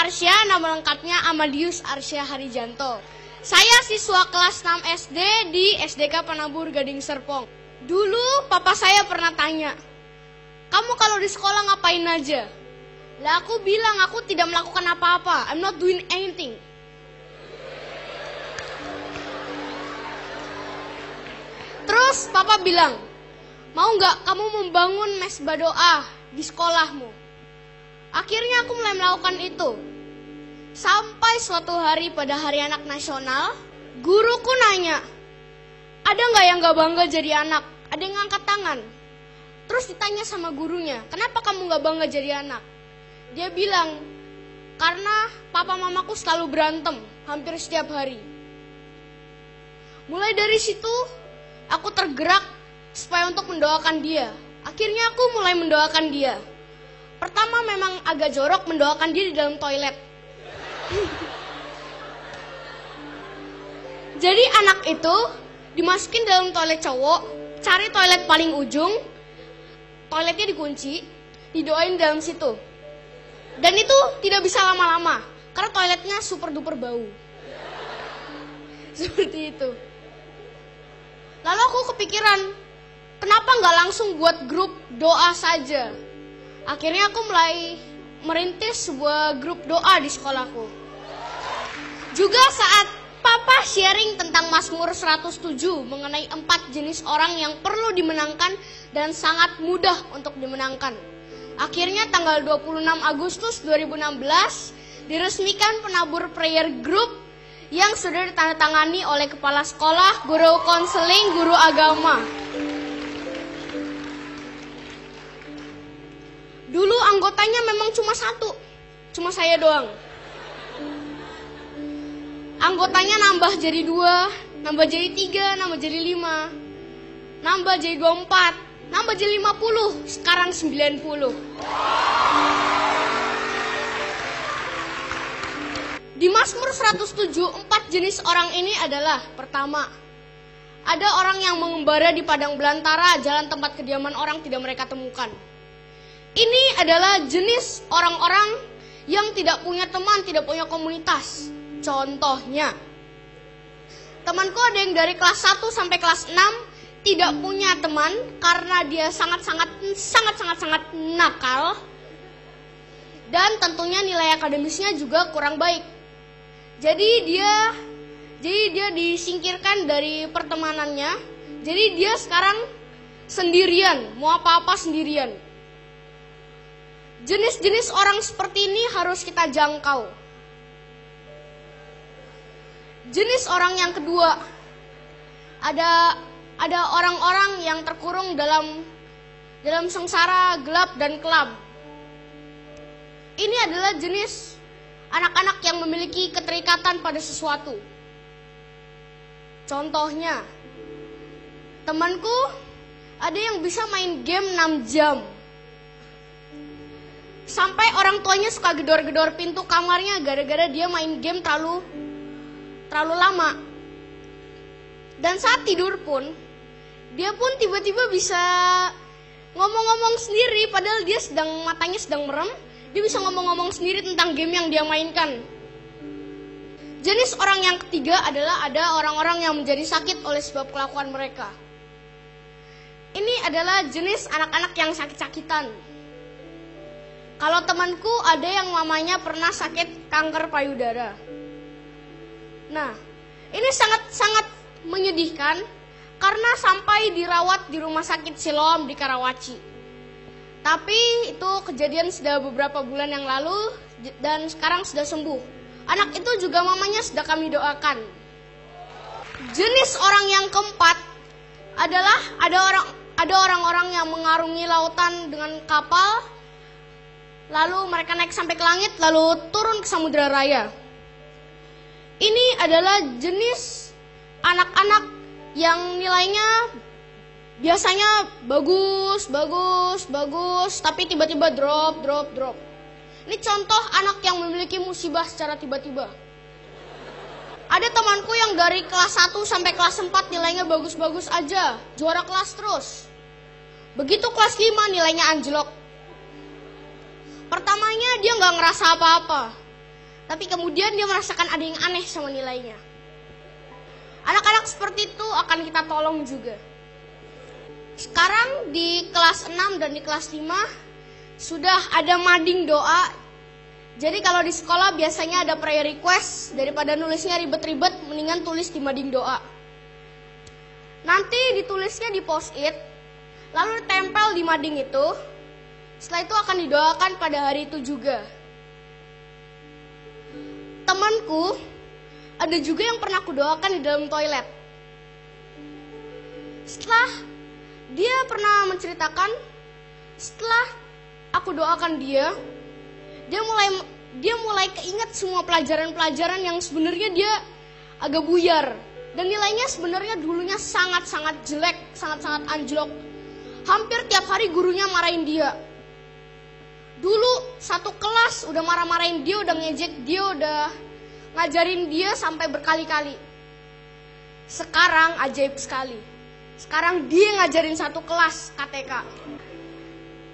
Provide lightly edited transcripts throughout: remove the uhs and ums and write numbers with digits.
Arsya, nama lengkapnya Amadius Arsya Harijanto. Saya siswa kelas 6 SD di SDK Penabur Gading Serpong. Dulu papa saya pernah tanya, "Kamu kalau di sekolah ngapain aja?" Lah aku bilang aku tidak melakukan apa-apa. I'm not doing anything. Terus papa bilang, "Mau nggak kamu membangun mesbah doa di sekolahmu?" Akhirnya aku mulai melakukan itu. Sampai suatu hari pada Hari Anak Nasional, guruku nanya, "Ada nggak yang nggak bangga jadi anak?" Ada yang ngangkat tangan. Terus ditanya sama gurunya, "Kenapa kamu nggak bangga jadi anak?" Dia bilang, "Karena papa mamaku selalu berantem hampir setiap hari." Mulai dari situ, aku tergerak supaya untuk mendoakan dia. Akhirnya aku mulai mendoakan dia. Pertama memang agak jorok mendoakan dia di dalam toilet. Jadi anak itu dimasukin dalam toilet cowok, cari toilet paling ujung, toiletnya dikunci, didoain dalam situ. Dan itu tidak bisa lama-lama, karena toiletnya super duper bau. Seperti itu. Lalu aku kepikiran, kenapa nggak langsung buat grup doa saja? Akhirnya aku mulai merintis sebuah grup doa di sekolahku. Juga saat papa sharing tentang Mazmur 107 mengenai 4 jenis orang yang perlu dimenangkan dan sangat mudah untuk dimenangkan. Akhirnya tanggal 26 Agustus 2016 diresmikan Penabur Prayer Group yang sudah ditandatangani oleh kepala sekolah, guru konseling, guru agama. Dulu anggotanya memang cuma satu, cuma saya doang. Anggotanya nambah jadi 2, nambah jadi 3, nambah jadi 5, nambah jadi 24, nambah jadi 50, sekarang 90. Di Mazmur 107, 4 jenis orang ini adalah: pertama, ada orang yang mengembara di padang belantara, jalan tempat kediaman orang tidak mereka temukan. Ini adalah jenis orang-orang yang tidak punya teman, tidak punya komunitas. Contohnya, temanku ada yang dari kelas 1 sampai kelas 6 tidak punya teman karena dia sangat nakal. Dan tentunya nilai akademisnya juga kurang baik. Jadi dia disingkirkan dari pertemanannya. Jadi dia sekarang sendirian, mau apa-apa sendirian. Jenis-jenis orang seperti ini harus kita jangkau. Jenis orang yang kedua, ada orang-orang yang terkurung dalam sengsara gelap dan kelam. Ini adalah jenis anak-anak yang memiliki keterikatan pada sesuatu. Contohnya, temanku ada yang bisa main game 6 jam. Sampai orang tuanya suka gedor-gedor pintu kamarnya gara-gara dia main game terlalu lama. Dan saat tidur pun, dia pun tiba-tiba bisa ngomong-ngomong sendiri, padahal dia matanya sedang merem. Dia bisa ngomong-ngomong sendiri tentang game yang dia mainkan. Jenis orang yang ketiga adalah ada orang-orang yang menjadi sakit oleh sebab kelakuan mereka. Ini adalah jenis anak-anak yang sakit-sakitan. Kalau temanku ada yang mamanya pernah sakit kanker payudara. Nah, ini sangat-sangat menyedihkan karena sampai dirawat di rumah sakit Siloam di Karawaci. Tapi itu kejadian sudah beberapa bulan yang lalu dan sekarang sudah sembuh. Anak itu juga mamanya sudah kami doakan. Jenis orang yang keempat adalah ada orang-orang yang mengarungi lautan dengan kapal, lalu mereka naik sampai ke langit, lalu turun ke samudera raya. Ini adalah jenis anak-anak yang nilainya biasanya bagus, tapi tiba-tiba drop. Ini contoh anak yang memiliki musibah secara tiba-tiba. Ada temanku yang dari kelas 1 sampai kelas 4 nilainya bagus-bagus aja, juara kelas terus. Begitu kelas 5 nilainya anjlok. Pertamanya dia gak ngerasa apa-apa. tapi kemudian dia merasakan ada yang aneh sama nilainya. Anak-anak seperti itu akan kita tolong juga. Sekarang di kelas 6 dan di kelas 5 sudah ada mading doa. Jadi kalau di sekolah biasanya ada prayer request, daripada nulisnya ribet-ribet mendingan tulis di mading doa. Nanti ditulisnya di post-it, lalu ditempel di mading itu. Setelah itu akan didoakan pada hari itu juga. Temanku ada juga yang pernah aku doakan di dalam toilet. Setelah dia pernah menceritakan, setelah aku doakan dia mulai keinget semua pelajaran-pelajaran yang sebenarnya dia agak buyar. Dan nilainya sebenarnya dulunya sangat-sangat jelek, sangat-sangat anjlok. Hampir tiap hari gurunya marahin dia. Dulu satu kelas udah marah-marahin dia, udah ngejek dia, udah ngajarin dia sampai berkali-kali. Sekarang ajaib sekali. Sekarang dia ngajarin satu kelas KTK.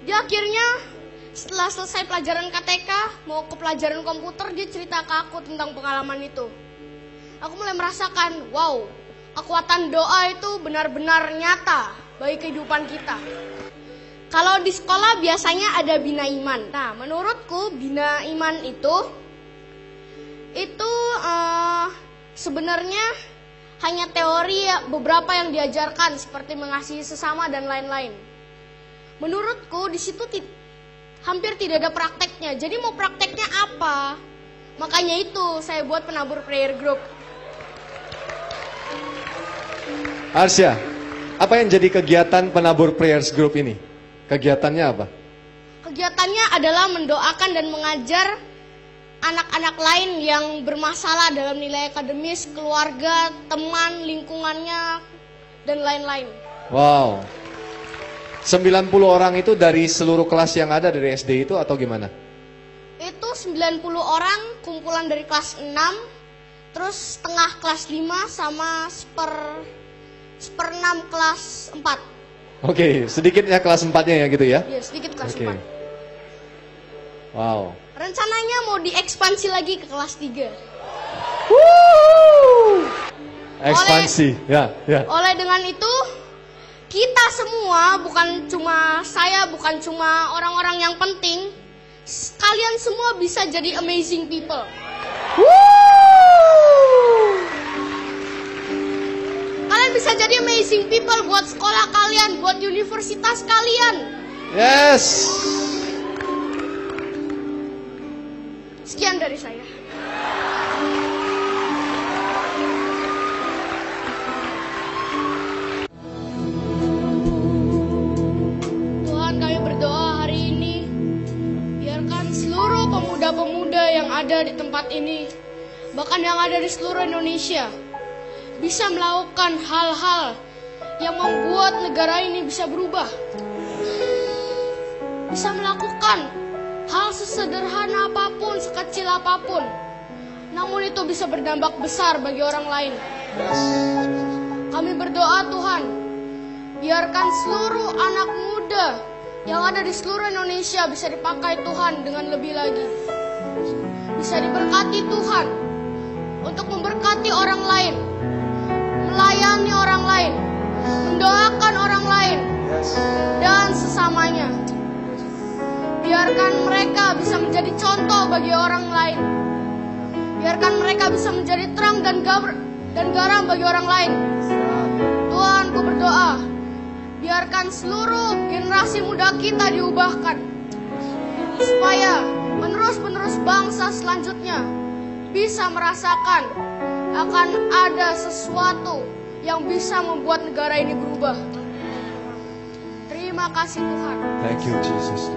Dia akhirnya setelah selesai pelajaran KTK, mau ke pelajaran komputer, dia cerita ke aku tentang pengalaman itu. Aku mulai merasakan, wow, kekuatan doa itu benar-benar nyata bagi kehidupan kita. Kalau di sekolah biasanya ada bina iman. Nah, menurutku bina iman itu sebenarnya hanya teori beberapa yang diajarkan seperti mengasihi sesama dan lain-lain. Menurutku di situ hampir tidak ada prakteknya. Jadi mau prakteknya apa? Makanya itu saya buat penabur prayer group. Arsya, apa yang jadi kegiatan penabur prayers group ini? Kegiatannya apa? Kegiatannya adalah mendoakan dan mengajar anak-anak lain yang bermasalah dalam nilai akademis, keluarga, teman, lingkungannya, dan lain-lain. Wow. 90 orang itu dari seluruh kelas yang ada dari SD itu atau gimana? Itu 90 orang kumpulan dari kelas 6, terus setengah kelas 5 sama seper 6 kelas 4. Oke, sedikitnya kelas 4-nya ya gitu ya? Iya, sedikit kelas 4. Wow. Rencananya mau diekspansi lagi ke kelas 3. Ekspansi, ya. Oleh dengan itu, kita semua, bukan cuma saya, bukan cuma orang-orang yang penting, kalian semua bisa jadi amazing people. Kalian bisa jadi amazing people buat sekolah kalian, buat universitas kalian. Yes. Sekian dari saya. Tuhan, kami berdoa hari ini, biarkan seluruh pemuda-pemuda yang ada di tempat ini, bahkan yang ada di seluruh Indonesia, bisa melakukan hal-hal yang membuat negara ini bisa berubah. Bisa melakukan hal sesederhana apapun, sekecil apapun, namun itu bisa berdampak besar bagi orang lain. Kami berdoa Tuhan, biarkan seluruh anak muda yang ada di seluruh Indonesia bisa dipakai Tuhan dengan lebih lagi. Bisa diberkati Tuhan untuk memberkati orang lain, melayani orang lain, mendoakan orang lain, dan sesamanya. Biarkan mereka bisa menjadi contoh bagi orang lain. Biarkan mereka bisa menjadi terang dan garam bagi orang lain. Tuhan, ku berdoa, biarkan seluruh generasi muda kita diubahkan, supaya penerus-penerus bangsa selanjutnya bisa merasakan akan ada sesuatu yang bisa membuat negara ini berubah. Terima kasih Tuhan. Thank you Jesus.